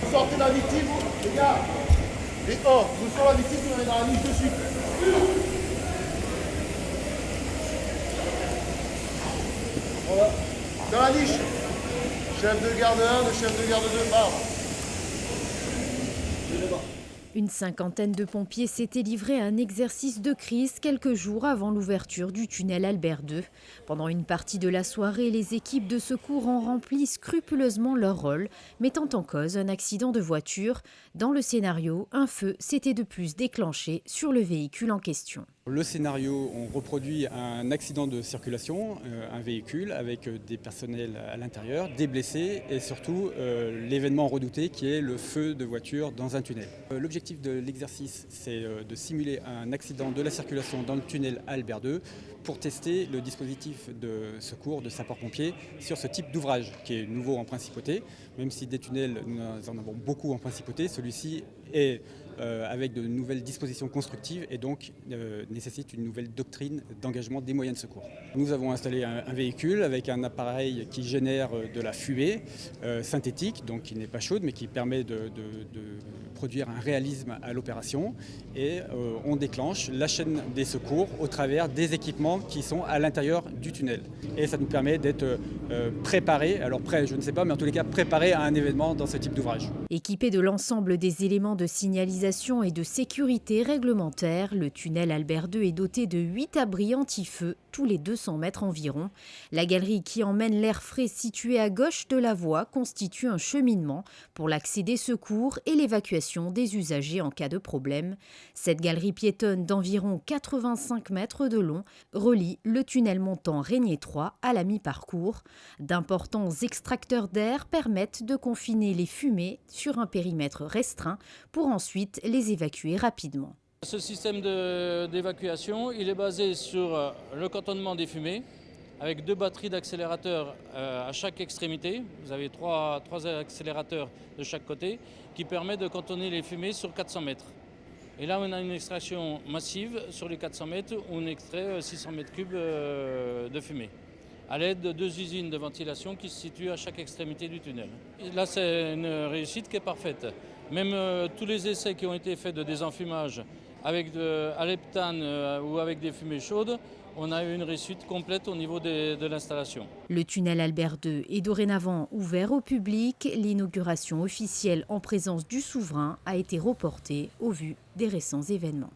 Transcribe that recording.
Vous sortez la victime, les gars. Et vous sortez la victime, vous allez dans la niche de suite. Voilà. Dans la niche. Chef de garde 1, le chef de garde 2 part. Une cinquantaine de pompiers s'étaient livrés à un exercice de crise quelques jours avant l'ouverture du tunnel Albert II. Pendant une partie de la soirée, les équipes de secours ont rempli scrupuleusement leur rôle, mettant en cause un accident de voiture. Dans le scénario, un feu s'était de plus déclenché sur le véhicule en question. Le scénario, on reproduit un accident de circulation, un véhicule avec des personnels à l'intérieur, des blessés et surtout l'événement redouté qui est le feu de voiture dans un tunnel. L'objectif de l'exercice, c'est de simuler un accident de la circulation dans le tunnel Albert II pour tester le dispositif de secours de sapeurs-pompiers sur ce type d'ouvrage qui est nouveau en principauté. Même si des tunnels, nous en avons beaucoup en principauté, celui-ci est avec de nouvelles dispositions constructives et donc nécessite une nouvelle doctrine d'engagement des moyens de secours. Nous avons installé un véhicule avec un appareil qui génère de la fumée synthétique, donc qui n'est pas chaude mais qui permet de produire un réalisme à l'opération et on déclenche la chaîne des secours au travers des équipements qui sont à l'intérieur du tunnel. Et ça nous permet d'être préparés, alors prêts je ne sais pas, mais en tous les cas préparés à un événement dans ce type d'ouvrage. Équipé de l'ensemble des éléments de signalisation et de sécurité réglementaire, le tunnel Albert II est doté de 8 abris anti-feu tous les 200 mètres environ. La galerie qui emmène l'air frais située à gauche de la voie constitue un cheminement pour l'accès des secours et l'évacuation des usagers en cas de problème. Cette galerie piétonne d'environ 85 mètres de long relie le tunnel montant Régnier 3 à la mi-parcours. D'importants extracteurs d'air permettent de confiner les fumées sur un périmètre restreint pour ensuite les évacuer rapidement. Ce système d'évacuation, il est basé sur le cantonnement des fumées avec 2 batteries d'accélérateurs à chaque extrémité. Vous avez 3 accélérateurs de chaque côté qui permettent de cantonner les fumées sur 400 mètres. Et là, on a une extraction massive sur les 400 mètres où on extrait 600 mètres cubes de fumée à l'aide de 2 usines de ventilation qui se situent à chaque extrémité du tunnel. Et là, c'est une réussite qui est parfaite. Même tous les essais qui ont été faits de désenfumage avec à l'heptane ou avec des fumées chaudes, on a eu une réussite complète au niveau de l'installation. Le tunnel Albert II est dorénavant ouvert au public. L'inauguration officielle en présence du souverain a été reportée au vu des récents événements.